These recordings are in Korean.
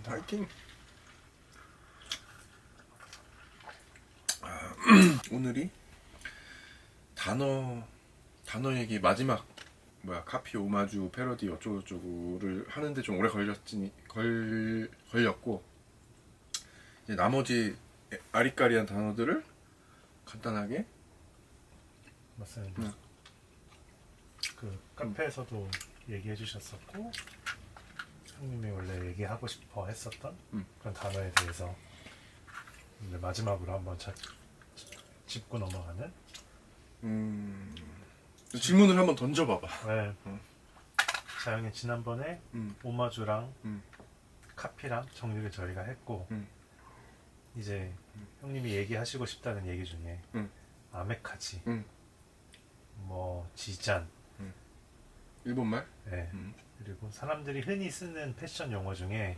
파이팅. 오늘이 단어 얘기 마지막 카피 오마주 패러디 어쩌고저쩌고를 하는데 좀 오래 걸렸고 이제 나머지 아리까리한 단어들을 간단하게 맞습니다. 그 카페에서도 얘기해 주셨었고 형님이 원래 얘기하고 싶어 했었던 그런 단어에 대해서 이제 마지막으로 한번 짚고 넘어가는 질문을 한번 던져봐봐. 네. 자, 형님 지난번에 오마주랑 카피랑 정리를 저희가 했고 이제 형님이 얘기하시고 싶다는 얘기 중에 아메카지 뭐 지잔 일본말? 네. 그리고 사람들이 흔히 쓰는 패션 용어 중에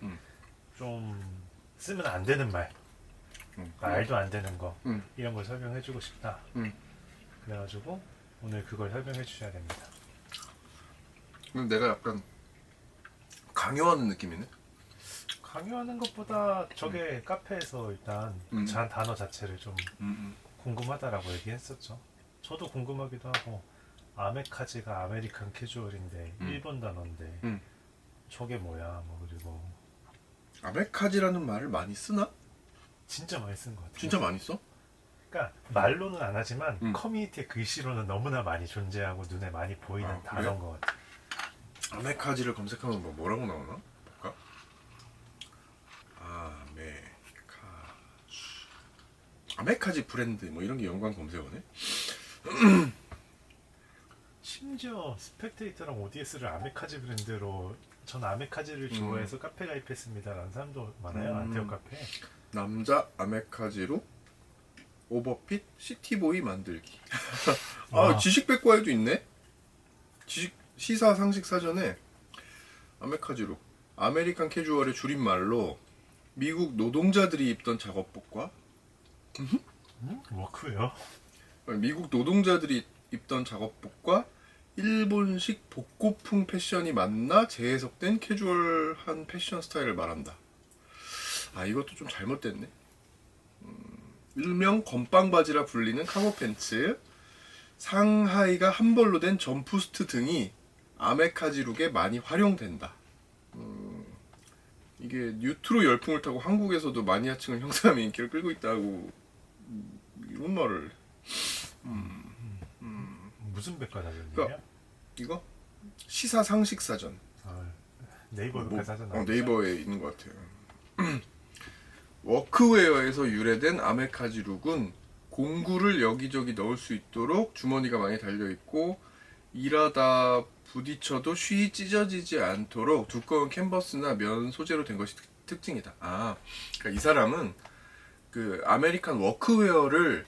좀 쓰면 안 되는 말 말도 안 되는 거 이런 걸 설명해주고 싶다. 그래가지고 오늘 그걸 설명해 주셔야 됩니다. 내가 약간 강요하는 느낌이네. 강요하는 것보다 저게 카페에서 일단 단어 자체를 좀 궁금하다라고 얘기했었죠. 저도 궁금하기도 하고 아메카지가 아메리칸 캐주얼인데 일본 단어인데 저게 뭐야 뭐 그리고 아메카지라는 말을 많이 쓰나? 진짜 많이 쓴 것 같아요. 진짜 많이 써? 그러니까 말로는 안 하지만 커뮤니티의 글씨로는 너무나 많이 존재하고 눈에 많이 보이는 단어인 것 같아요. 아메카지를 검색하면 뭐라고 나오나? 볼까? 아메카지 브랜드 뭐 이런 게 연관 검색어네. 심지어 스펙테이터랑 ODS를 아메카지 브랜드로 전 아메카지를 좋아해서 카페 가입했습니다 라는 사람도 많아요. 안테오 카페. 남자 아메카지로 오버핏 시티보이 만들기. 지식백과에도 있네. 시사 상식 사전에 아메카지로 아메리칸 캐주얼의 줄임말로 미국 노동자들이 입던 작업복과 워크웨어? 미국 노동자들이 입던 작업복과 일본식 복고풍 패션이 만나 재해석된 캐주얼한 패션 스타일을 말한다. 이것도 좀 잘못됐네. 일명 건빵바지라 불리는 카고 팬츠, 상하이가 한 벌로 된 점프스트 등이 아메카지 룩에 많이 활용된다. 이게 뉴트로 열풍을 타고 한국에서도 마니아층을 형성하며 인기를 끌고 있다고 이런 말을. 무슨 백과사전이에요? 그러니까 이거 시사 상식 사전. 네이버 백과사전 나오죠? 네이버에 있는 것 같아요. 워크웨어에서 유래된 아메카지 룩은 공구를 여기저기 넣을 수 있도록 주머니가 많이 달려있고 일하다 부딪혀도 쉬이 찢어지지 않도록 두꺼운 캔버스나 면 소재로 된 것이 특징이다. 그러니까 이 사람은 그 아메리칸 워크웨어를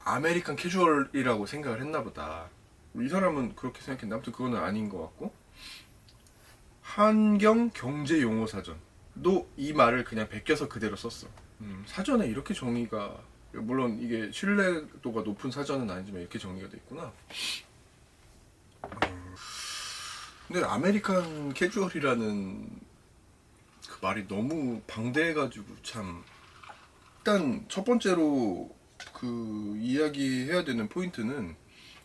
아메리칸 캐주얼이라고 생각을 했나 보다. 이 사람은 그렇게 생각했는데 아무튼 그거는 아닌 것 같고, 한경 경제 용어 사전도 이 말을 그냥 베껴서 그대로 썼어. 사전에 이렇게 정의가, 물론 이게 신뢰도가 높은 사전은 아니지만 이렇게 정의가 돼 있구나. 근데 아메리칸 캐주얼이라는 그 말이 너무 방대해가지고 참. 일단 첫 번째로 그 이야기해야 되는 포인트는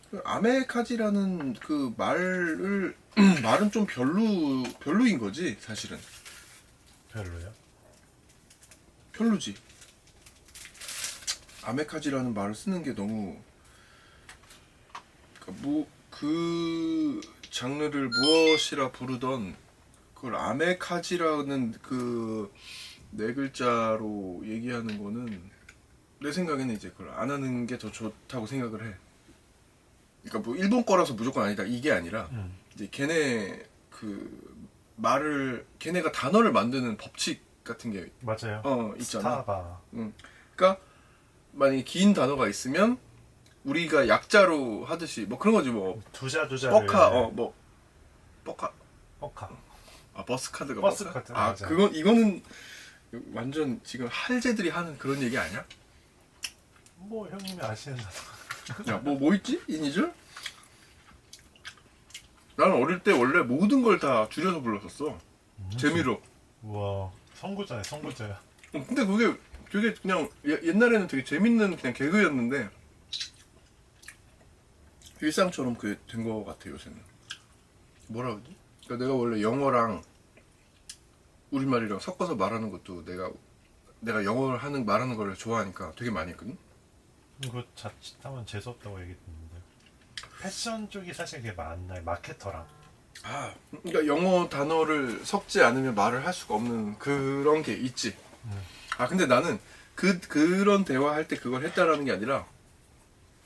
그 아메카지라는 그 말은 좀 별로인 거지 사실은. 별로요? 별로지. 아메카지라는 말을 쓰는 게 너무 그 장르를 무엇이라 부르던 그걸 아메카지라는 그 네 글자로 얘기하는 거는 내 생각에는 이제 그걸 안 하는 게 더 좋다고 생각을 해. 그러니까 뭐 일본 거라서 무조건 아니다 이게 아니라 이제 걔네 걔네가 단어를 만드는 법칙 같은 게 맞아요. 있잖아. 스타바. 그러니까 만약에 긴 단어가 있으면 우리가 약자로 하듯이 뭐 그런 거지 뭐 두자를 뻑카 버스카드가 버스카드. 맞아. 이거는 완전 지금 할제들이 하는 그런 얘기 아니야? 뭐 형님이 아시는 단어. 야, 뭐 있지? 이니줄? 나는 어릴 때 원래 모든 걸 다 줄여서 불렀었어. 재미로. 우와. 선구자네, 선구자야. 근데 그게 되게 그냥 옛날에는 되게 재밌는 그냥 개그였는데 일상처럼 그게 된 것 같아 요새는. 뭐라 그러지? 그러니까 내가 원래 영어랑 우리말이랑 섞어서 말하는 것도 내가 영어를 말하는 걸 좋아하니까 되게 많이 했거든. 그거 자칫하면 재수없다고 얘기했는데 패션 쪽이 사실 그게 맞나요? 마케터랑. 아, 그러니까 영어 단어를 섞지 않으면 말을 할 수가 없는 그런 게 있지. 아, 근데 나는 그런 대화할 때 그걸 했다라는 게 아니라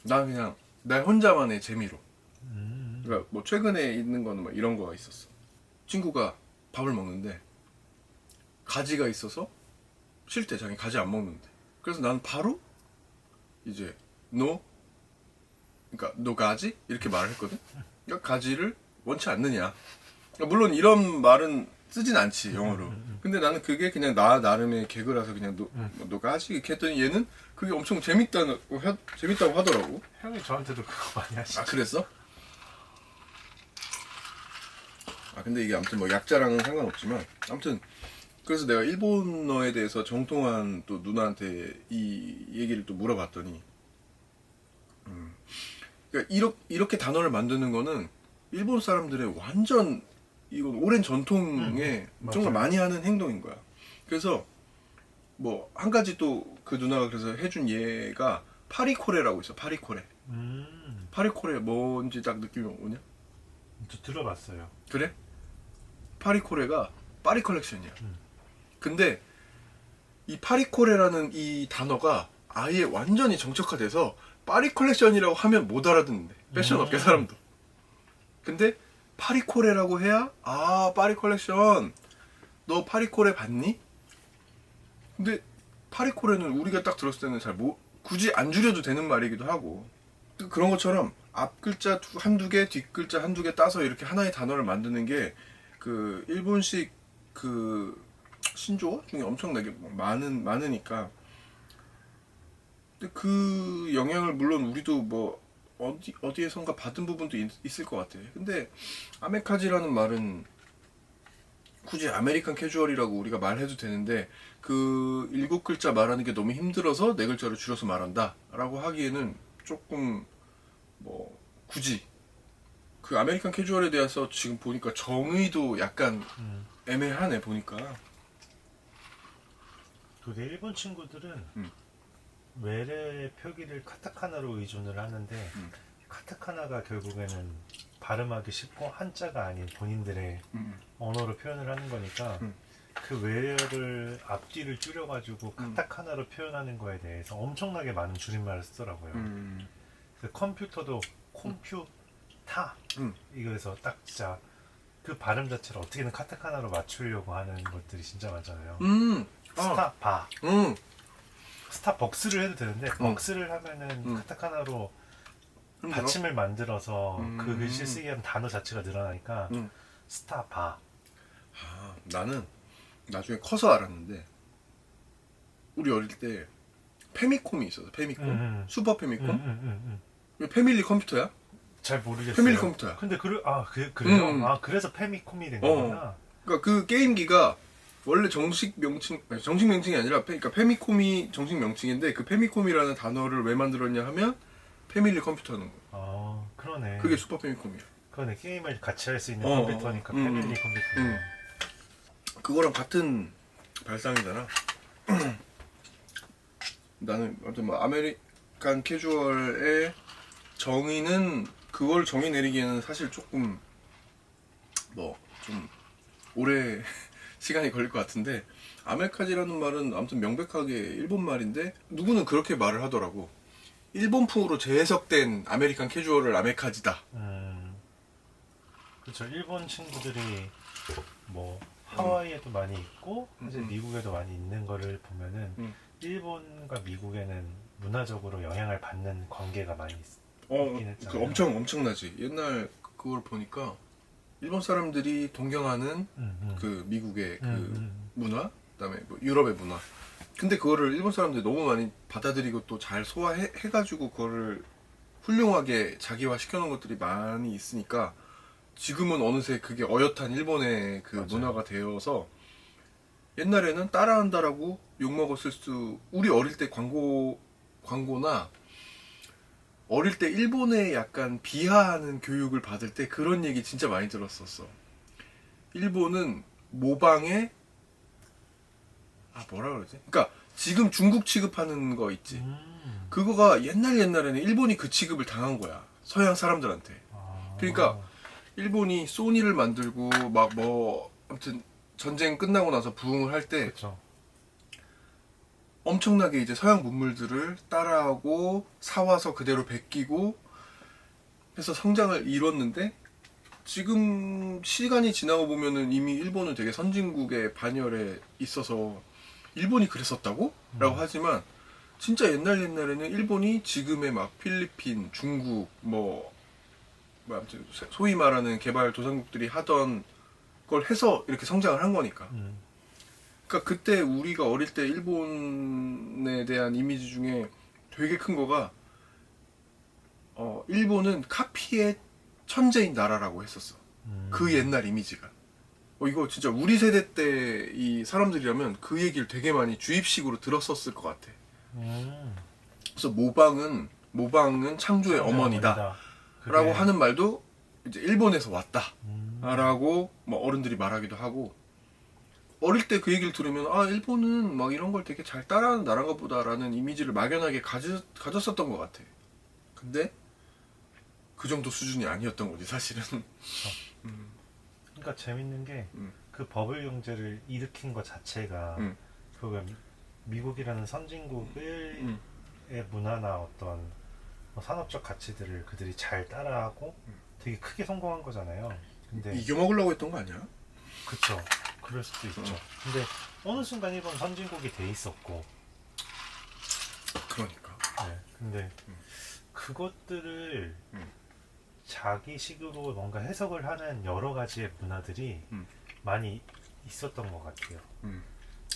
난 그냥 나 혼자만의 재미로. 그러니까 뭐 최근에 있는 거는 뭐 이런 거가 있었어. 친구가 밥을 먹는데 가지가 있어서 싫대. 자기 가지 안 먹는데. 그래서 난 바로 이제 그러니까 no 가지 이렇게 말을 했거든. 그러니까 가지를 원치 않느냐. 그러니까 물론 이런 말은 쓰진 않지 영어로. 근데 나는 그게 그냥 나 나름의 개그라서 그냥 너 가지 이렇게 했더니 얘는 그게 엄청 재밌다고 하더라고. 형이 저한테도 그거 많이 하시죠. 아, 그랬어? 아, 근데 이게 아무튼 뭐 약자랑은 상관없지만 아무튼 그래서 내가 일본어에 대해서 정통한 또 누나한테 이 얘기를 또 물어봤더니 그러니까 이렇게 단어를 만드는 거는 일본 사람들의 완전 이건 오랜 전통에 정말 맞아요. 많이 하는 행동인 거야. 그래서 뭐 한 가지 또 그 누나가 그래서 해준 예가 파리코레라고 있어. 파리코레. 파리코레 뭔지 딱 느낌이 오냐? 저 들어봤어요. 그래? 파리코레가 파리 컬렉션이야. 근데 이 파리코레라는 이 단어가 아예 완전히 정적화돼서 파리 컬렉션이라고 하면 못 알아듣는데 패션 업계 사람도. 근데 파리코레라고 해야 아 파리 컬렉션 너 파리코레 봤니? 근데 파리코레는 우리가 딱 들었을 때는 굳이 안 줄여도 되는 말이기도 하고 그런 것처럼 앞 글자 한두 개, 뒷 글자 한두 개 따서 이렇게 하나의 단어를 만드는 게 그 일본식 그 신조어 중에 엄청나게 많으니까. 근데 그 영향을 물론 우리도 뭐 어디에선가 받은 부분도 있을 것 같아. 근데 아메카지라는 말은 굳이 아메리칸 캐주얼이라고 우리가 말해도 되는데 그 7글자 말하는 게 너무 힘들어서 4글자로 줄여서 말한다 라고 하기에는 조금 뭐 굳이 그 아메리칸 캐주얼에 대해서 지금 보니까 정의도 약간 애매하네 보니까. 근데 일본 친구들은 외래 표기를 카타카나로 의존을 하는데 카타카나가 결국에는 발음하기 쉽고 한자가 아닌 본인들의 언어로 표현을 하는 거니까 그 외래어를 앞뒤를 줄여가지고 카타카나로 표현하는 거에 대해서 엄청나게 많은 줄임말을 쓰더라고요. 그 컴퓨터도 컴퓨타 이거에서 딱 진짜 그 발음 자체를 어떻게든 카타카나로 맞추려고 하는 것들이 진짜 많잖아요. 스타바 스타벅스를 해도 되는데 벅스를 하면은 카타카나로 받침을 만들어서 그 글씨 쓰기 하는 단어 자체가 늘어나니까 스타바. 아, 나는 나중에 커서 알았는데 우리 어릴 때 페미콤이 있었어. 페미콤 슈퍼 페미콤. 패밀리 컴퓨터야? 잘 모르겠어요. 패밀리 컴퓨터야. 근데 그래요? 아 그래서 페미콤이 된 거구나. 그러니까 그 게임기가 원래 정식 명칭이 아니라 그러니까 페미콤이 정식 명칭인데 그 페미콤이라는 단어를 왜 만들었냐 하면 패밀리 컴퓨터는 거. 아 그러네. 그게 슈퍼 페미콤이야. 그러네. 게임을 같이 할 수 있는 컴퓨터니까 패밀리 컴퓨터. 그거랑 같은 발상이잖아. 나는 아무튼 뭐 아메리칸 캐주얼의 정의는 그걸 정의 내리기에는 사실 조금 뭐 좀 오래 시간이 걸릴 것 같은데 아메카지라는 말은 아무튼 명백하게 일본 말인데 누구는 그렇게 말을 하더라고. 일본풍으로 재해석된 아메리칸 캐주얼을 아메카지다. 그렇죠. 일본 친구들이 뭐 하와이에도 많이 있고 이제 미국에도 많이 있는 거를 보면은 일본과 미국에는 문화적으로 영향을 받는 관계가 많이 있긴 했잖아요. 그 엄청나지. 옛날 그걸 보니까 일본 사람들이 동경하는 그 미국의 그 문화, 그다음에 뭐 유럽의 문화. 근데 그거를 일본 사람들이 너무 많이 받아들이고 또 잘 소화해가지고 그거를 훌륭하게 자기화 시켜놓은 것들이 많이 있으니까 지금은 어느새 그게 어엿한 일본의 그 맞아요. 문화가 되어서 옛날에는 따라한다라고 욕먹었을 수, 우리 어릴 때 광고나 어릴 때 일본에 약간 비하하는 교육을 받을 때 그런 얘기 진짜 많이 들었었어. 일본은 모방에, 뭐라 그러지? 그러니까 지금 중국 취급하는 거 있지. 그거가 옛날에는 일본이 그 취급을 당한 거야. 서양 사람들한테. 그러니까 일본이 소니를 만들고 막 뭐 아무튼 전쟁 끝나고 나서 부흥을 할 때 엄청나게 이제 서양 문물들을 따라하고 사와서 그대로 베끼고 해서 성장을 이뤘는데, 지금 시간이 지나고 보면은 이미 일본은 되게 선진국의 반열에 있어서 일본이 그랬었다고? 라고 하지만 진짜 옛날에는 일본이 지금의 막 필리핀, 중국 아무튼 소위 말하는 개발도상국들이 하던 걸 해서 이렇게 성장을 한 거니까. 그러니까 그때 우리가 어릴 때 일본에 대한 이미지 중에 되게 큰 거가 일본은 카피의 천재인 나라라고 했었어. 그 옛날 이미지가. 이거 진짜 우리 세대 때 이 사람들이라면 그 얘기를 되게 많이 주입식으로 들었었을 것 같아. 그래서 모방은 창조의 어머니다. 라고 하는 말도 이제 일본에서 왔다. 라고 뭐 어른들이 말하기도 하고, 어릴 때 그 얘기를 들으면 일본은 막 이런 걸 되게 잘 따라하는 나라인가 보다라는 이미지를 막연하게 가졌었던 것 같아. 근데 그 정도 수준이 아니었던 거지 사실은. 그러니까 재밌는 게 그 버블 경제를 일으킨 것 자체가 그 미국이라는 선진국의 문화나 어떤 산업적 가치들을 그들이 잘 따라하고 되게 크게 성공한 거잖아요. 근데 이겨먹으려고 했던 거 아니야? 그쵸. 그럴 수도 있죠. 근데 어느 순간 일본 선진국이 돼 있었고. 그러니까. 네. 근데 그것들을 자기식으로 뭔가 해석을 하는 여러 가지의 문화들이 많이 있었던 것 같아요.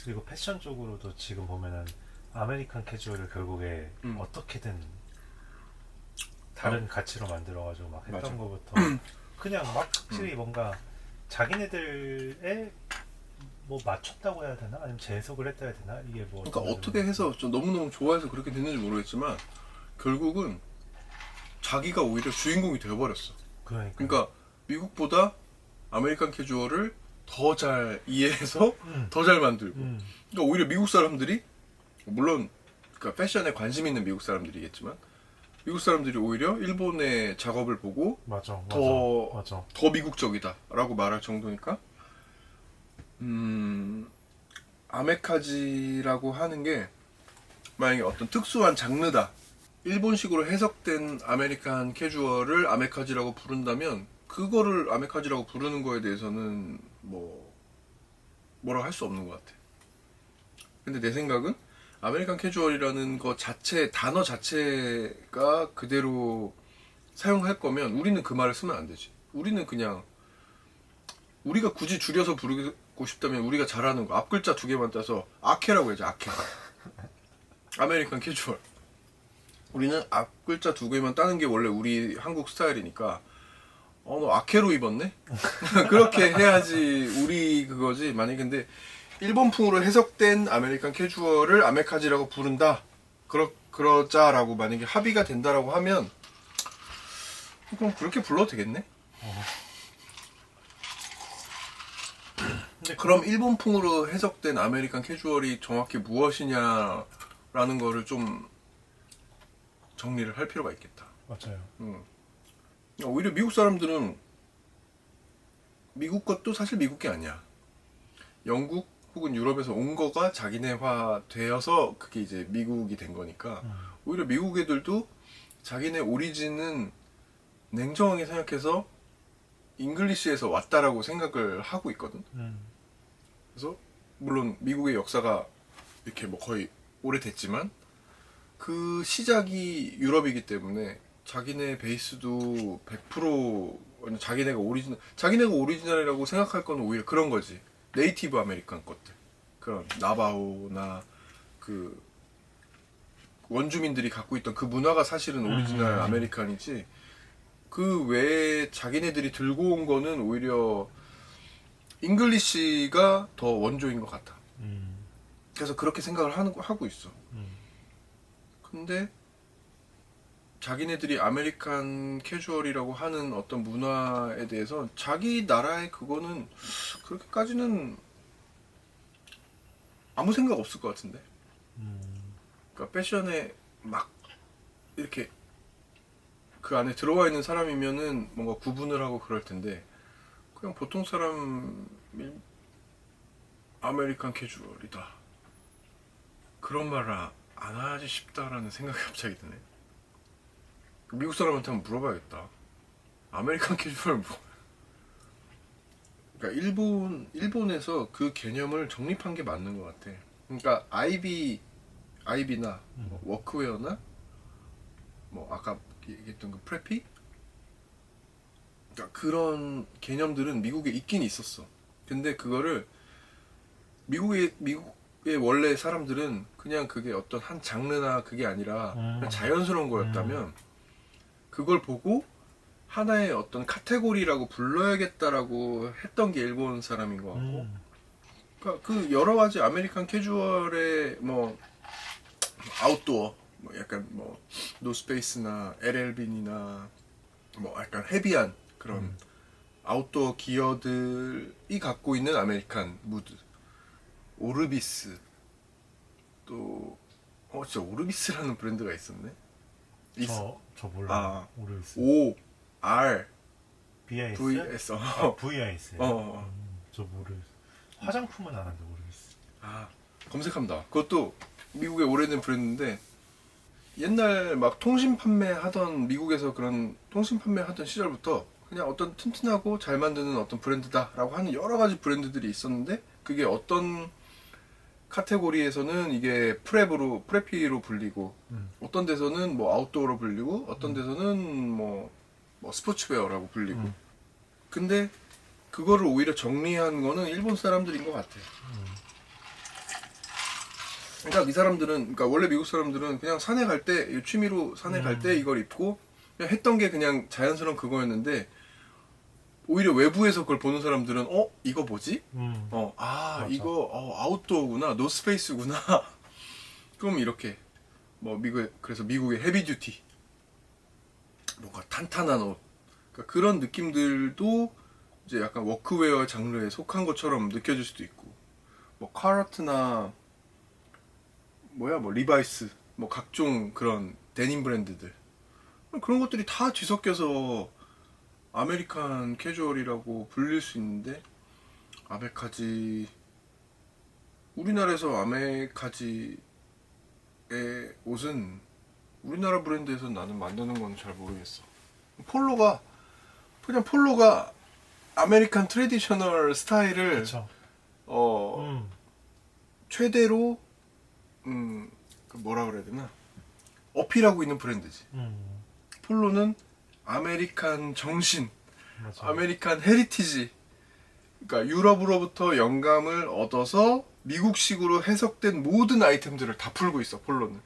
그리고 패션 쪽으로도 지금 보면은 아메리칸 캐주얼을 결국에 어떻게든 다른 가치로 만들어가지고 막 했던 맞아. 거부터 그냥 막 확실히 뭔가 자기네들의 뭐 맞췄다고 해야 되나? 아니면 재해석을 했다 해야 되나? 이게 뭐 그러니까 어떻게 해서 좀 너무너무 좋아해서 그렇게 됐는지 모르겠지만 결국은 자기가 오히려 주인공이 되어버렸어. 그러니까 미국보다 아메리칸 캐주얼을 더 잘 이해해서 더 잘 만들고, 그러니까 오히려 미국 사람들이, 물론 그러니까 패션에 관심 있는 미국 사람들이겠지만 미국 사람들이 오히려 일본의 작업을 보고 더 미국적이다라고 말할 정도니까, 아메카지라고 하는 게 만약에 어떤 특수한 장르다, 일본식으로 해석된 아메리칸 캐주얼을 아메카지라고 부른다면 그거를 아메카지라고 부르는 거에 대해서는 뭐라고 할 수 없는 것 같아. 근데 내 생각은 아메리칸 캐주얼이라는 거 자체, 단어 자체가 그대로 사용할 거면 우리는 그 말을 쓰면 안 되지. 우리는 그냥 우리가 굳이 줄여서 부르고 싶다면 우리가 잘하는 거 앞 글자 2개만 따서 아케라고 해야지. 아케. 아메리칸 캐주얼. 우리는 앞 글자 2개만 따는 게 원래 우리 한국 스타일이니까 너 아케로 입었네? 그렇게 해야지 우리 그거지. 만약에 근데 일본풍으로 해석된 아메리칸 캐주얼을 아메카지라고 부른다, 그러자라고 만약에 합의가 된다라고 하면 그럼 그렇게 불러도 되겠네? 근데 그럼 일본풍으로 해석된 아메리칸 캐주얼이 정확히 무엇이냐라는 거를 좀 정리를 할 필요가 있겠다. 맞아요. 오히려 미국 사람들은 미국 것도 사실 미국 게 아니야. 영국 혹은 유럽에서 온 거가 자기네화 되어서 그게 이제 미국이 된 거니까 오히려 미국 애들도 자기네 오리진은 냉정하게 생각해서 잉글리시에서 왔다라고 생각을 하고 있거든. 그래서 물론 미국의 역사가 이렇게 뭐 거의 오래됐지만 그 시작이 유럽이기 때문에 자기네 베이스도 100% 자기네가 오리지널이라고 생각할 건 오히려 그런 거지. 네이티브 아메리칸 것들, 그런 나바오나 그 원주민들이 갖고 있던 그 문화가 사실은 오리지널 아메리칸이지, 그 외에 자기네들이 들고 온 거는 오히려 잉글리시가 더 원조인 것 같아. 그래서 그렇게 생각을 하고 있어. 근데 자기네들이 아메리칸 캐주얼이라고 하는 어떤 문화에 대해서 자기 나라의 그거는 그렇게까지는 아무 생각 없을 것 같은데. 그러니까 패션에 막 이렇게 그 안에 들어와 있는 사람이면은 뭔가 구분을 하고 그럴 텐데 그냥 보통 사람 아메리칸 캐주얼이다 그런 말을 안 하지 싶다라는 생각이 갑자기 드네. 미국 사람한테 한번 물어봐야겠다. 아메리칸 캐주얼 뭐? 그러니까 일본에서 그 개념을 정립한 게 맞는 것 같아. 그러니까 아이비나 뭐 워크웨어나 뭐 아까 얘기했던 그 프레피? 그러니까 그런 개념들은 미국에 있긴 있었어. 근데 그거를 미국의 원래 사람들은 그냥 그게 어떤 한 장르나 그게 아니라 그냥 자연스러운 거였다면 그걸 보고 하나의 어떤 카테고리라고 불러야겠다라고 했던 게 일본 사람인 것 같고 그러니까 그 여러 가지 아메리칸 캐주얼의 뭐 아웃도어 뭐 약간 뭐 노스페이스나 LL빈이나 뭐 약간 헤비한 그런 아웃도어 기어들이 갖고 있는 아메리칸 무드 오르비스 또 진짜 오르비스라는 브랜드가 있었네. 저 몰라. 모르겠어요. O R VIS? VS VIS. 저 모르겠어. 화장품은 알았는데 모르겠어. 검색합니다. 그것도 미국의 오래된 브랜드인데 옛날 막 통신 판매하던 미국에서 그런 통신 판매하던 시절부터 그냥 어떤 튼튼하고 잘 만드는 어떤 브랜드다라고 하는 여러 가지 브랜드들이 있었는데 그게 어떤 카테고리에서는 이게 프레피로 불리고 어떤 데서는 뭐 아웃도어로 불리고 어떤 데서는 뭐 스포츠웨어라고 불리고 근데 그거를 오히려 정리한 거는 일본 사람들인 것 같아. 그러니까 이 사람들은 그러니까 원래 미국 사람들은 그냥 산에 갈 때 취미로 산에 갈 때 이걸 입고 그냥 했던 게 그냥 자연스러운 그거였는데 오히려 외부에서 그걸 보는 사람들은 이거 뭐지? 이거 아웃도어구나 노스페이스구나 그럼 이렇게 뭐 그래서 미국의 헤비듀티 뭔가 탄탄한 옷 그러니까 그런 느낌들도 이제 약간 워크웨어 장르에 속한 것처럼 느껴질 수도 있고 뭐 카라트나 뭐 리바이스 뭐 각종 그런 데님 브랜드들 그런 것들이 다 뒤섞여서 아메리칸 캐주얼이라고 불릴 수 있는데 아메카지 우리나라에서 아메카지의 옷은 우리나라 브랜드에서 나는 만드는 건 잘 모르겠어. 폴로가 아메리칸 트래디셔널 스타일을 그쵸. 최대로 그 뭐라 그래야 되나 어필하고 있는 브랜드지. 폴로는 아메리칸 정신, 맞아. 아메리칸 헤리티지. 그러니까 유럽으로부터 영감을 얻어서 미국식으로 해석된 모든 아이템들을 다 풀고 있어 폴로는.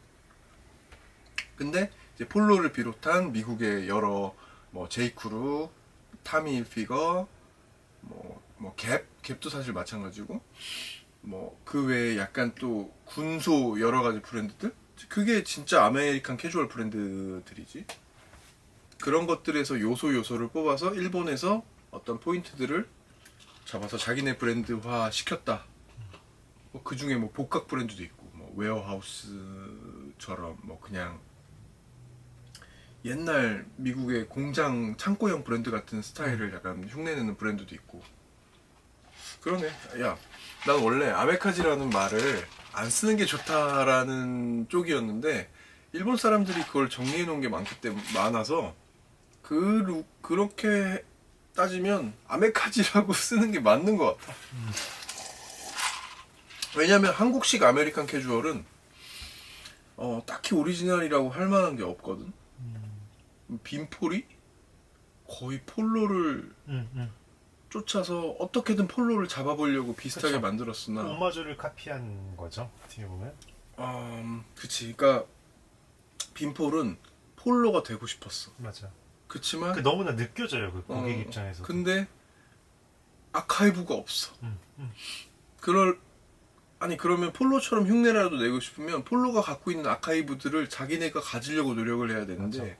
근데 이제 폴로를 비롯한 미국의 여러 뭐 제이크루, 타미 hilfiger, 갭도 사실 마찬가지고 뭐 그 외에 약간 또 군소 여러 가지 브랜드들 그게 진짜 아메리칸 캐주얼 브랜드들이지. 그런 것들에서 요소를 뽑아서 일본에서 어떤 포인트들을 잡아서 자기네 브랜드화 시켰다. 그 중에 뭐 복각 브랜드도 있고, 뭐 웨어하우스처럼 뭐 그냥 옛날 미국의 공장 창고형 브랜드 같은 스타일을 약간 흉내내는 브랜드도 있고. 그러네. 야, 난 원래 아메카지라는 말을 안 쓰는 게 좋다라는 쪽이었는데 일본 사람들이 그걸 정리해 놓은 게 많아서 그렇게 따지면 아메카지라고 쓰는 게 맞는 것 같아. 왜냐면 한국식 아메리칸 캐주얼은 딱히 오리지널이라고 할 만한 게 없거든. 빈폴이 거의 폴로를 쫓아서 어떻게든 폴로를 잡아보려고 비슷하게 그쵸. 만들었으나 오마주를 카피한 거죠 어떻게 보면. 그치. 그러니까 빈폴은 폴로가 되고 싶었어. 맞아. 그치만 그 너무나 느껴져요 그 고객 입장에서. 근데 아카이브가 없어. 그럴 아니 그러면 폴로처럼 흉내라도 내고 싶으면 폴로가 갖고 있는 아카이브들을 자기네가 가지려고 노력을 해야 되는데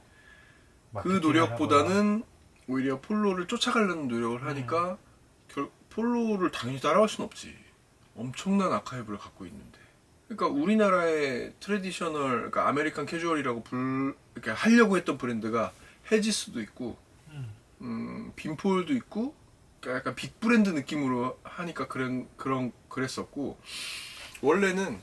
그 노력보다는 오히려 폴로를 쫓아가려는 노력을 하니까 폴로를 당연히 따라갈 순 없지. 엄청난 아카이브를 갖고 있는데. 그러니까 우리나라의 트레디셔널, 그러니까 아메리칸 캐주얼이라고 이렇게 하려고 했던 브랜드가 헤지스도 있고, 빈폴도 있고, 그러니까 약간 빅 브랜드 느낌으로 하니까 그랬었고, 원래는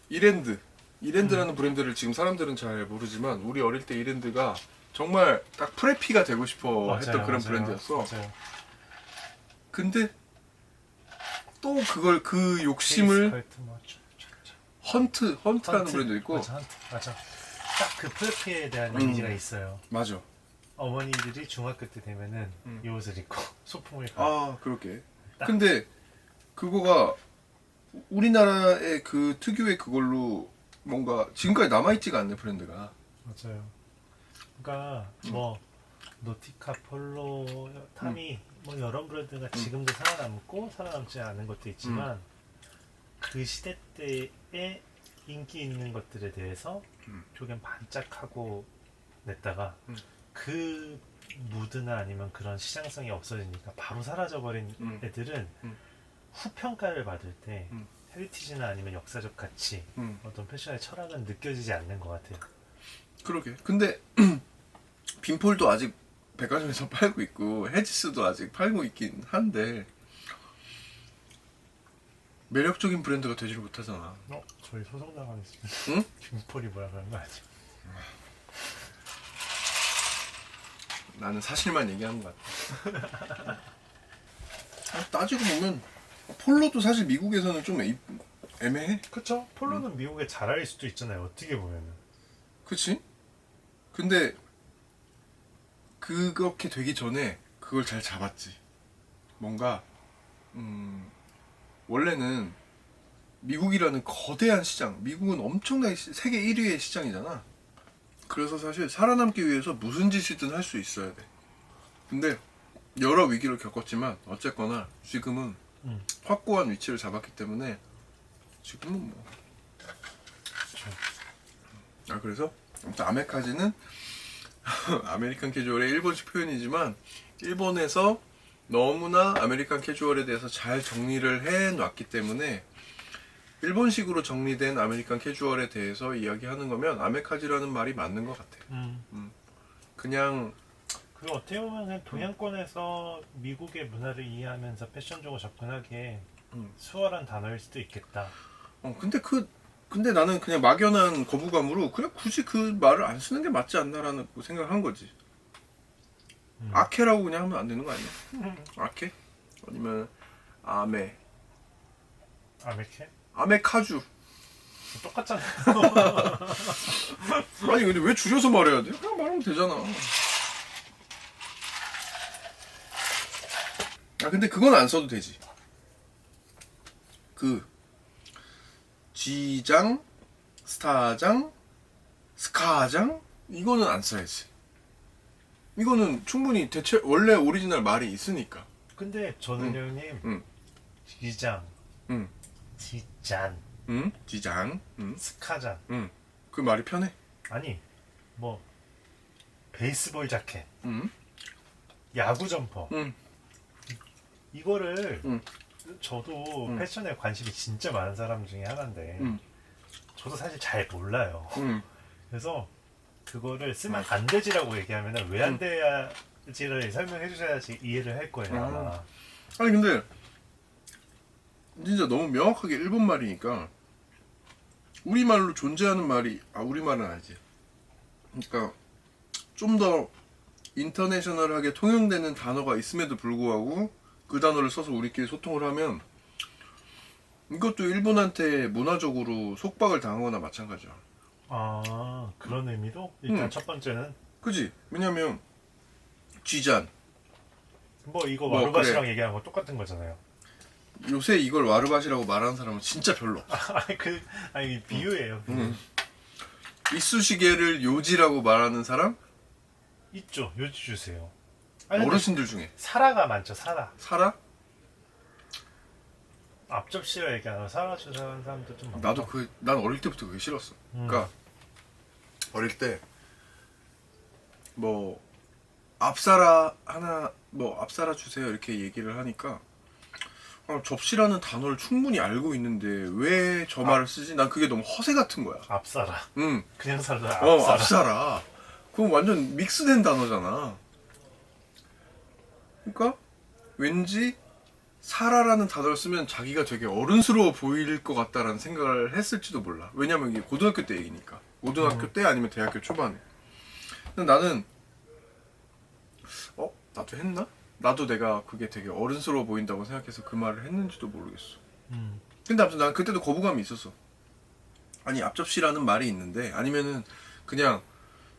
이랜드라는 브랜드를 지금 사람들은 잘 모르지만 우리 어릴 때 이랜드가 정말 딱 프레피가 되고 싶어 했던 그런 브랜드였어. 맞아요. 근데 또 그 욕심을 헌트라는 브랜드 있고 맞아. 딱 그 프레피에 대한 이미지가 있어요. 맞아. 어머니들이 중학교 때 되면은 이 옷을 입고 소풍을 가. 아 그렇게. 근데 그거가 우리나라의 그 특유의 그걸로 뭔가 지금까지 남아있지가 않네 브랜드가. 맞아요. 그러니까 뭐 노티카, 폴로, 타미 뭐 여러 브랜드가 지금도 살아남고 살아남지 않은 것도 있지만 그 시대 때의 인기 있는 것들에 대해서 조금 반짝하고 냈다가 그 무드나 아니면 그런 시장성이 없어지니까 바로 사라져버린 애들은 후평가를 받을 때 헤리티지나 아니면 역사적 가치 어떤 패션의 철학은 느껴지지 않는 것 같아요. 그러게. 근데 빈폴도 아직 백화점에서 팔고 있고 헤지스도 아직 팔고 있긴 한데 매력적인 브랜드가 되지를 못하잖아. 저희 소송당하겠습니다. 응? 빈폴이 뭐라 그런 거 아니야? 나는 사실만 얘기하는 것 같아. 따지고 보면 폴로도 사실 미국에서는 좀 애매해. 그쵸? 폴로는 미국에 잘 알릴 수도 있잖아요. 어떻게 보면은. 그치? 근데 그렇게 되기 전에 그걸 잘 잡았지. 뭔가 원래는 미국이라는 거대한 시장, 미국은 엄청나게 세계 1위의 시장이잖아. 그래서 사실 살아남기 위해서 무슨 짓이든 할 수 있어야 돼. 근데 여러 위기를 겪었지만 어쨌거나 지금은 확고한 위치를 잡았기 때문에 지금은 뭐. 그래서 아무튼 아메카지는 아메리칸 캐주얼의 일본식 표현이지만 일본에서 너무나 아메리칸 캐주얼에 대해서 잘 정리를 해놨기 때문에 일본식으로 정리된 아메리칸 캐주얼에 대해서 이야기하는 거면 아메카지라는 말이 맞는 것 같아. 그냥 그리고 어떻게 보면 그냥 동양권에서 미국의 문화를 이해하면서 패션적으로 접근하기에 수월한 단어일 수도 있겠다. 근데 나는 그냥 막연한 거부감으로 그냥 굳이 그 말을 안 쓰는 게 맞지 않나라는 생각한 거지. 아케라고 그냥 하면 안 되는 거 아니야? 아케? 아니면 아메케? 아메카주. 똑같잖아요. 아니 근데 왜 줄여서 말해야 돼? 그냥 말하면 되잖아. 근데 그건 안 써도 되지. G장, 스타장, 스카장 이거는 안 써야지. 이거는 충분히 원래 오리지널 말이 있으니까. 근데 저는 형님 G장, G잔, G장, 스카잔, 그 말이 편해. 아니 뭐 베이스볼 자켓, 야구 점퍼 이거를 저도 패션에 관심이 진짜 많은 사람 중에 하나인데 저도 사실 잘 몰라요. 그래서 그거를 쓰면 안 되지라고 얘기하면 왜 안 돼야지를 설명해 주셔야지 이해를 할 거예요. 아마. 아니 근데 진짜 너무 명확하게 일본 말이니까 우리말로 존재하는 말이 우리말은 아니지. 그러니까 좀 더 인터내셔널하게 통용되는 단어가 있음에도 불구하고 그 단어를 써서 우리끼리 소통을 하면 이것도 일본한테 문화적으로 속박을 당하거나 마찬가지야. 그런 의미로? 일단 첫 번째는 그지? 왜냐면 G잔 뭐 이거 와루바시랑 얘기하는 거 똑같은 거잖아요. 요새 이걸 와르바시라고 말하는 사람은 진짜 별로. 아니 비유예요. 이쑤시개를 요지라고 말하는 사람? 있죠. 요지 주세요. 어르신들 중에. 사라가 많죠. 사라. 사라? 앞접시라 얘기 안 하고 살아주는 사람도 좀 많아. 나도 난 어릴 때부터 그게 싫었어. 그러니까 어릴 때 뭐 앞사라 하나 뭐 앞사라 주세요 이렇게 얘기를 하니까 접시라는 단어를 충분히 알고 있는데 왜 저 말을 쓰지? 난 그게 너무 허세 같은 거야. 앞사라. 응. 그냥 살아. 앞사라. 앞사라. 그건 완전 믹스된 단어잖아. 그러니까 왠지 사라라는 단어를 쓰면 자기가 되게 어른스러워 보일 것 같다라는 생각을 했을지도 몰라. 왜냐면 이게 고등학교 때 얘기니까. 고등학교 때 아니면 대학교 초반에. 근데 나는 나도 했나? 나도 내가 그게 되게 어른스러워 보인다고 생각해서 그 말을 했는지도 모르겠어. 근데 아무튼 난 그때도 거부감이 있었어. 아니 앞접시라는 말이 있는데 아니면은 그냥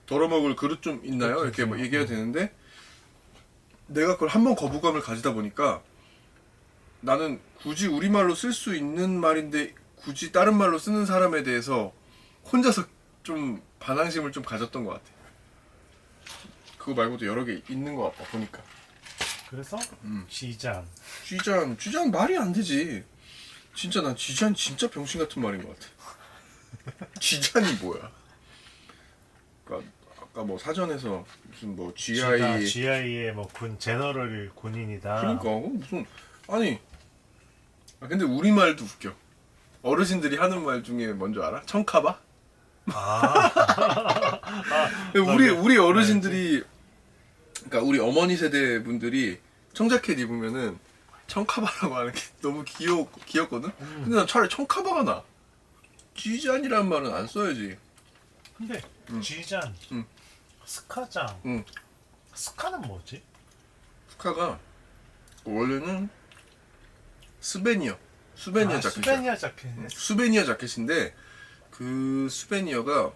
덜어먹을 그릇 좀 있나요? 이렇게 뭐 얘기해야 되는데 내가 그걸 한번 거부감을 가지다 보니까 나는 굳이 우리말로 쓸 수 있는 말인데 굳이 다른 말로 쓰는 사람에 대해서 혼자서 좀 반항심을 좀 가졌던 것 같아. 그거 말고도 여러 개 있는 것 같다 보니까. 그래서 쥐잔. 쥐잔 말이 안 되지. 진짜 난 쥐잔 진짜 병신 같은 말인 것 같아. 쥐잔이 뭐야? 그러니까 아까 뭐 사전에서 무슨 뭐 GI의 뭐 군 제너럴 군인이다. 그러니까 무슨 아니 근데 우리 말도 웃겨. 어르신들이 하는 말 중에 뭔지 알아? 청카바? 우리 어르신들이 그러니까 우리 어머니 세대 분들이 청자켓 입으면은 청카바라고 하는 게 너무 귀엽거든? 근데 난 차라리 청카바가 나. 쥐잔이라는 말은 안 써야지. 근데 쥐잔, 스카장, 스카는 뭐지? 스카가 원래는 스베니어 자켓이야. 스베니어 자켓. 수베니어 자켓인데 그 수베니어가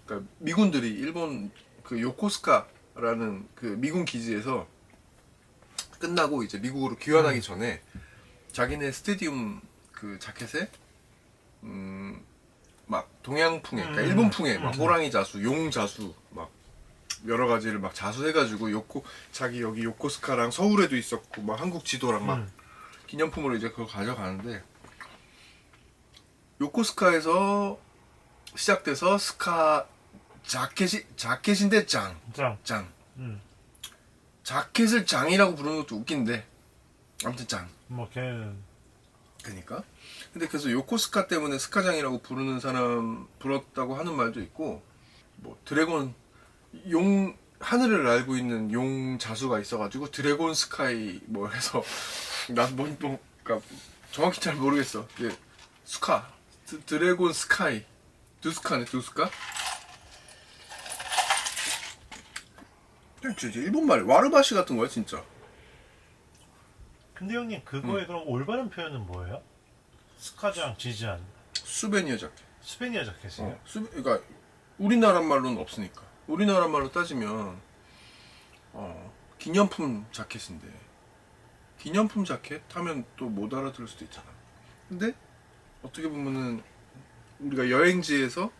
그러니까 미군들이 일본 그 요코스카라는 그 미군 기지에서 끝나고 이제 미국으로 귀환하기 전에 자기네 스테디움 그 자켓에 막 동양풍에 그러니까 일본풍에 막 호랑이 자수, 용 자수 막 여러 가지를 막 자수해가지고 자기 여기 요코스카랑 서울에도 있었고 막 한국 지도랑 막 기념품으로 이제 그걸 가져가는데 요코스카에서 시작돼서 스카 자켓인데 짱. 자켓을 짱이라고 부르는 것도 웃긴데 아무튼 짱. 뭐 걔는 그러니까 근데 그래서 요코스카 때문에 스카장이라고 불었다고 하는 말도 있고 뭐 드래곤 용 하늘을 날고 있는 용 자수가 있어가지고 드래곤 스카이 뭐 해서 난 그러니까 정확히 잘 모르겠어. 이게 스카 드래곤 스카이 두스카네 두스카. 진짜 일본말 와르바시 같은 거야 진짜. 근데 형님 그거에 그럼 올바른 표현은 뭐예요? 스카장, 쥐잔, 수베니어 자켓. 스페니어 자켓이에요? 그러니까 우리나라 말로는 없으니까. 우리나라 말로 따지면 기념품 자켓인데 기념품 자켓 하면 또 못 알아들을 수도 있잖아. 근데 어떻게 보면은 우리가 여행지에서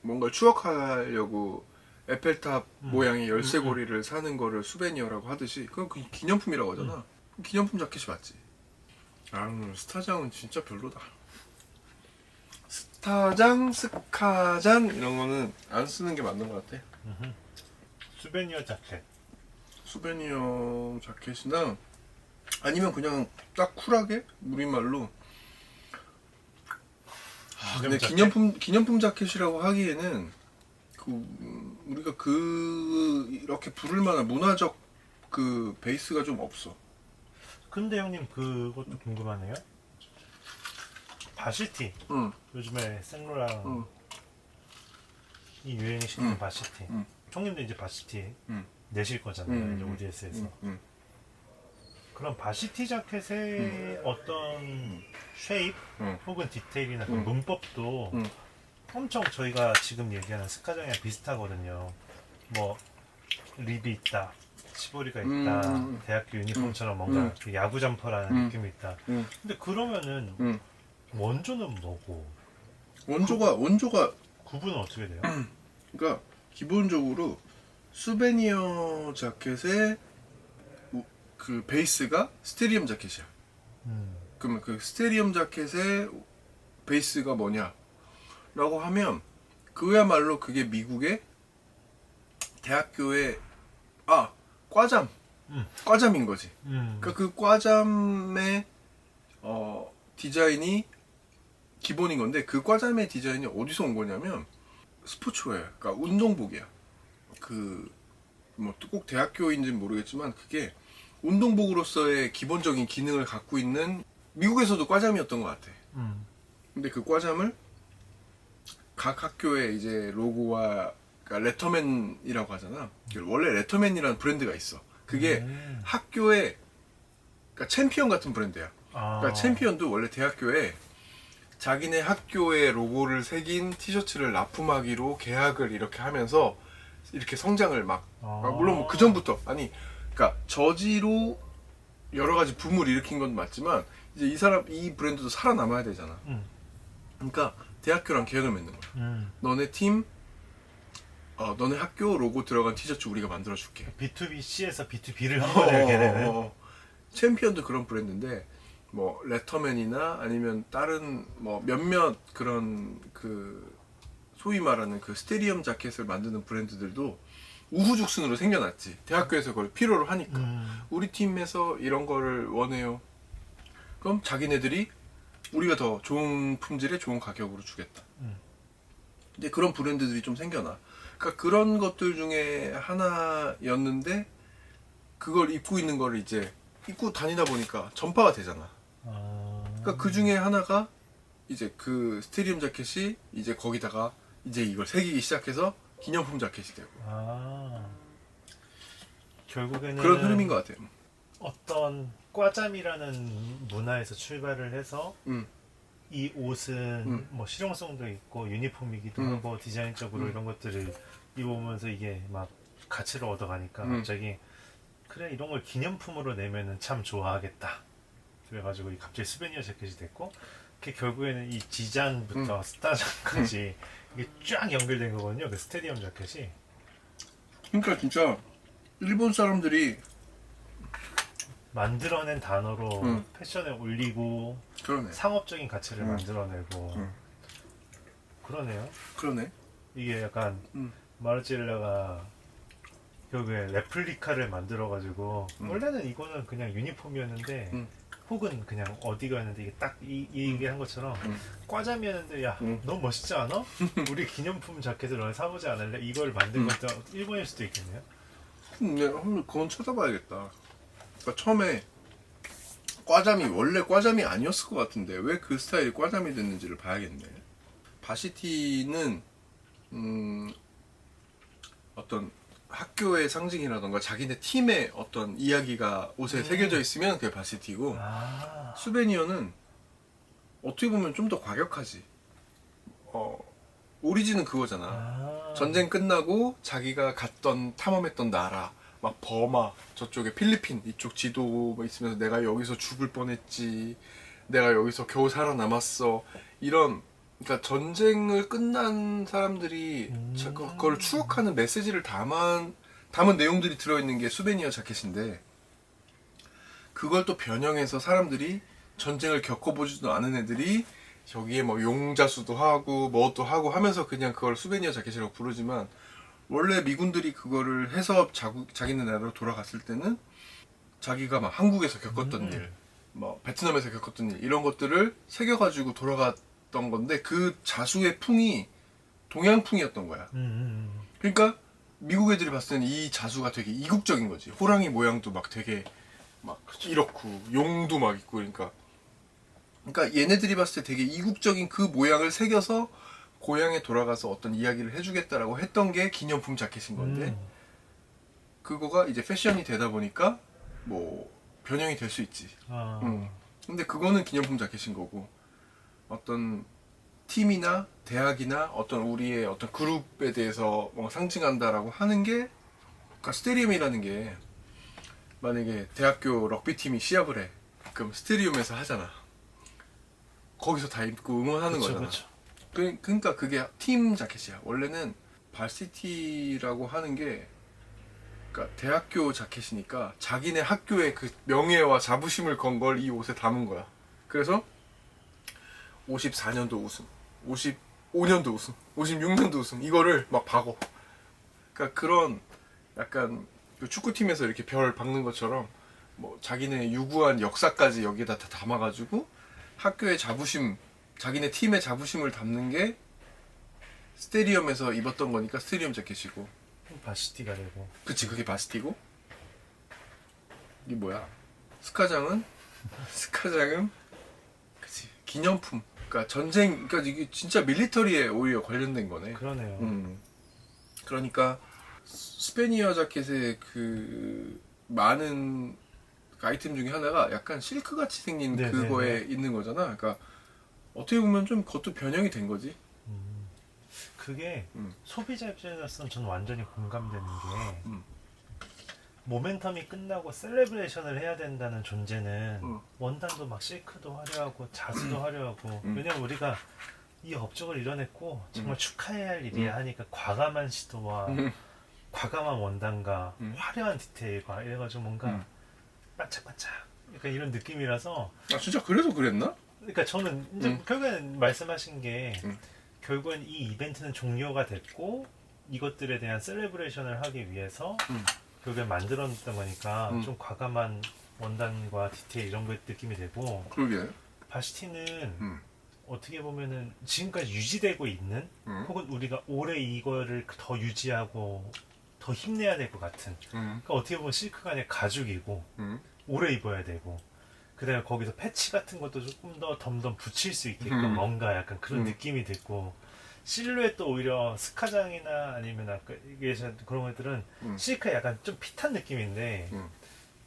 뭔가 추억하려고 에펠탑 모양의 열쇠고리를 사는 거를 수베니어라고 하듯이 그건 그 기념품이라고 하잖아. 기념품 자켓이 맞지. 스타장은 진짜 별로다. 스타장, 스카잔 이런 거는 안 쓰는 게 맞는 것 같아. 수베니어 자켓. 수베니어 자켓이나 아니면 그냥 딱 쿨하게 우리말로. 근데 기념품 자켓이라고 하기에는 우리가 이렇게 부를 만한 문화적 그 베이스가 좀 없어. 근데 형님 그것도 궁금하네요. 바시티. 요즘에 생로랑 이 유행을 시키는 바시티. 형님도 이제 바시티 내실 거잖아요. 이제 ODS에서. 그럼 바시티 자켓의 어떤 쉐입 혹은 디테일이나 그 문법도 엄청 저희가 지금 얘기하는 스카장이랑 비슷하거든요. 뭐 립이 있다, 치보리가 있다, 대학교 유니폼처럼 뭔가 그 야구 점퍼라는 느낌이 있다. 근데 그러면은 원조는 뭐고? 원조가 구분은 어떻게 돼요? 그러니까 기본적으로 수베니어 자켓의 그 베이스가 스테디움 자켓이야. 그러면 그 스테디움 자켓의 베이스가 뭐냐? 라고 하면 그야말로 그게 미국의 대학교의 과잠. 과잠인 거지. 그러니까 그 과잠의 디자인이 기본인 건데 그 과잠의 디자인이 어디서 온 거냐면 스포츠웨어, 그러니까 운동복이야. 그 뭐 꼭 대학교인지는 모르겠지만 그게 운동복으로서의 기본적인 기능을 갖고 있는 미국에서도 과잠이었던 것 같아. 근데 그 과잠을 각 학교의 이제 로고와 그러니까 레터맨이라고 하잖아. 원래 레터맨이라는 브랜드가 있어. 그게 학교의 그러니까 챔피언 같은 브랜드야. 그러니까 챔피언도 원래 대학교에 자기네 학교의 로고를 새긴 티셔츠를 납품하기로 계약을 이렇게 하면서 이렇게 성장을 물론 뭐 그 전부터 그러니까 저지로 여러 가지 붐을 일으킨 건 맞지만 이제 이 브랜드도 살아남아야 되잖아. 그러니까 대학교랑 계약을 맺는 거야. 너네 팀, 너네 학교 로고 들어간 티셔츠 우리가 만들어줄게. B2BC에서 B2B를 한 거네요, 걔네는. 챔피언도 그런 브랜드인데 뭐 레터맨이나 아니면 다른 뭐 몇몇 그런 그 소위 말하는 그 스테디움 자켓을 만드는 브랜드들도 우후죽순으로 생겨났지. 대학교에서 그걸 필요로 하니까. 우리 팀에서 이런 거를 원해요. 그럼 자기네들이 우리가 더 좋은 품질에 좋은 가격으로 주겠다. 근데 그런 브랜드들이 좀 생겨나. 그러니까 그런 것들 중에 하나였는데 그걸 입고 있는 거를 이제 입고 다니다 보니까 전파가 되잖아. 그러니까 그 중에 하나가 이제 그 스테디움 자켓이 이제 거기다가 이제 이걸 새기기 시작해서 기념품 자켓이 되고. 결국에는 그런 흐름인 것 같아요. 어떤 과잠이라는 문화에서 출발을 해서 이 옷은 뭐 실용성도 있고 유니폼이기도 하고 디자인적으로 이런 것들을 입어보면서 이게 막 가치를 얻어가니까 갑자기 그래 이런 걸 기념품으로 내면은 참 좋아하겠다. 그래가지고 갑자기 스베니어 자켓이 됐고 그게 결국에는 이 지장부터 스타장까지 이게 쫙 연결된 거거든요. 그 스테디움 자켓이. 그러니까 진짜 일본 사람들이 만들어낸 단어로 패션에 올리고 그러네. 상업적인 가치를 만들어내고 그러네요. 그러네. 이게 약간 마르지엘라가 결국에 레플리카를 만들어가지고 원래는 이거는 그냥 유니폼이었는데 혹은 그냥 어디가였는데 이게 딱 이게 한 것처럼 과잠이었는데 야 너무 멋있지 않아? 우리 기념품 자켓을 너네 사보지 않을래? 이걸 만든 것도 일본일 수도 있겠네요. 네, 한번 그건 찾아봐야겠다. 그러니까 처음에 과잠이 원래 과잠이 아니었을 것 같은데 왜 그 스타일이 과잠이 됐는지를 봐야겠네. 바시티는 어떤 학교의 상징이라던가 자기네 팀의 어떤 이야기가 옷에 새겨져 있으면 그게 바시티고 수베니어는 어떻게 보면 좀 더 과격하지. 오리진은 그거잖아. 전쟁 끝나고 자기가 갔던 탐험했던 나라 막 버마 저쪽에 필리핀 이쪽 지도 있으면서 내가 여기서 죽을 뻔했지, 내가 여기서 겨우 살아남았어, 이런 그러니까 전쟁을 끝난 사람들이 그걸 추억하는 메시지를 담은 내용들이 들어있는 게 수베니어 자켓인데 그걸 또 변형해서 사람들이 전쟁을 겪어보지도 않은 애들이 여기에 뭐 용자수도 하고 뭐도 하고 하면서 그냥 그걸 수베니어 자켓이라고 부르지만 원래 미군들이 그거를 해서 자기네 나라로 돌아갔을 때는 자기가 막 한국에서 겪었던 일, 뭐 베트남에서 겪었던 일 이런 것들을 새겨가지고 돌아갔던 건데 그 자수의 풍이 동양풍이었던 거야. 그러니까 미국 애들이 봤을 때는 이 자수가 되게 이국적인 거지. 호랑이 모양도 막 되게 막 이렇고 용도 막 있고 그러니까 얘네들이 봤을 때 되게 이국적인 그 모양을 새겨서 고향에 돌아가서 어떤 이야기를 해주겠다라고 했던 게 기념품 자켓인 건데 그거가 이제 패션이 되다 보니까 뭐 변형이 될 수 있지. 근데 그거는 기념품 자켓인 거고 어떤 팀이나 대학이나 어떤 우리의 어떤 그룹에 대해서 뭐 상징한다라고 하는 게 그러니까 스테디움이라는 게 만약에 대학교 럭비팀이 시합을 해 그럼 스테디움에서 하잖아. 거기서 다 입고 응원하는 그쵸, 거잖아. 그쵸. 그러니까 그게 팀 자켓이야. 원래는 발시티라고 하는 게 그러니까 대학교 자켓이니까 자기네 학교의 그 명예와 자부심을 건 걸 이 옷에 담은 거야. 그래서 54년도 우승, 55년도 우승, 56년도 우승 이거를 막 박어. 그러니까 그런 약간 그 축구팀에서 이렇게 별 박는 것처럼 뭐 자기네 유구한 역사까지 여기다 다 담아가지고 학교의 자부심, 자기네 팀의 자부심을 담는 게 스테디움에서 입었던 거니까 스테디움 재킷이고. 바시티가 되고. 그치, 그게 바스티고. 이게 뭐야? 스카장은 그치, 기념품. 그러니까 전쟁, 그러니까 이게 진짜 밀리터리에 오히려 관련된 거네. 그러네요. 그러니까 스페니어 자켓의 그 많은 아이템 중에 하나가 약간 실크 같이 생긴 네, 그거에 네, 네. 있는 거잖아. 그러니까 어떻게 보면 좀 그것도 변형이 된 거지. 그게 음. 소비자 입장에서는 저는 완전히 공감되는 게 음. 모멘텀이 끝나고 셀레브레이션을 해야 된다는 존재는 원단도 막 실크도 화려하고 자수도 화려하고 왜냐면 우리가 이 업적을 이뤄냈고 정말 축하해야 할 일이야 하니까 과감한 시도와 과감한 원단과 화려한 디테일과 이래가지고 뭔가 반짝반짝 약간 이런 느낌이라서 아 진짜 그래서 그랬나? 그러니까 저는 이제 결국엔 말씀하신 게 결국엔 이 이벤트는 종료가 됐고 이것들에 대한 셀레브레이션을 하기 위해서 결국엔 만들어냈던 거니까 좀 과감한 원단과 디테일 이런 거 느낌이 되고 그러게. 바시티는 어떻게 보면은 지금까지 유지되고 있는 혹은 우리가 오래 이거를 더 유지하고 더 힘내야 될 것 같은 그러니까 어떻게 보면 실크가 아니라 가죽이고 오래 입어야 되고 그 다음에 거기서 패치 같은 것도 조금 더 덤덤 붙일 수 있게끔 뭔가 약간 그런 느낌이 들고 실루엣도 오히려 스카장이나 아니면 아까 얘기하신 그런 것들은 실크가 약간 좀 핏한 느낌인데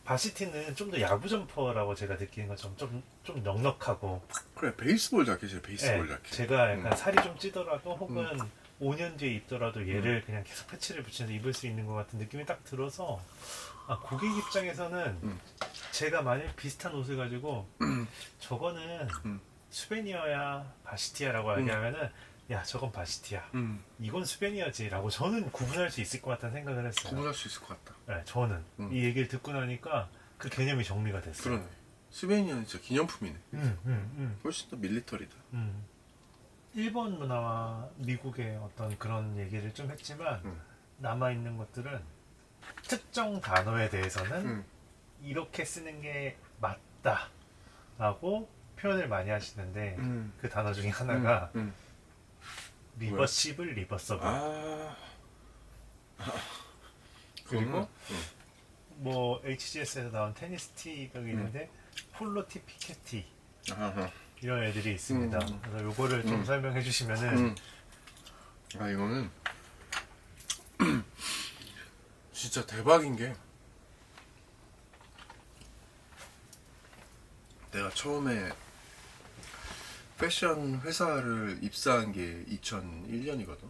바시티는 좀 더 야구 점퍼라고 제가 느끼는 것처럼 좀 넉넉하고 그래 베이스볼 자켓이야 베이스볼 네, 자켓. 제가 약간 살이 좀 찌더라도 혹은 5년 뒤에 입더라도 얘를 그냥 계속 패치를 붙여서 입을 수 있는 것 같은 느낌이 딱 들어서 아, 고객 입장에서는 제가 만약 비슷한 옷을 가지고 저거는 수베니어야 바시티야라고 얘기하면은 야 저건 바시티야 이건 수베니어지 라고 저는 구분할 수 있을 것 같다는 생각을 했어요. 구분할 수 있을 것 같다. 네, 저는 이 얘기를 듣고 나니까 그 개념이 정리가 됐어요. 그러네. 스페인은 진짜 기념품이네. 훨씬 더 밀리터리다. 일본 문화와 미국의 어떤 그런 얘기를 좀 했지만 남아있는 것들은 특정 단어에 대해서는 이렇게 쓰는 게 맞다 라고 표현을 많이 하시는데 그 단어 중에 하나가 리버시블 리버서블 그리고 뭐 HGS에서 나온 테니스 티가 있는데 폴로티 피케티 이런 애들이 있습니다. 그래서 요거를 좀 설명해 주시면은 아 이거는 진짜 대박인 게 내가 처음에 패션 회사를 입사한 게 2001년이거든.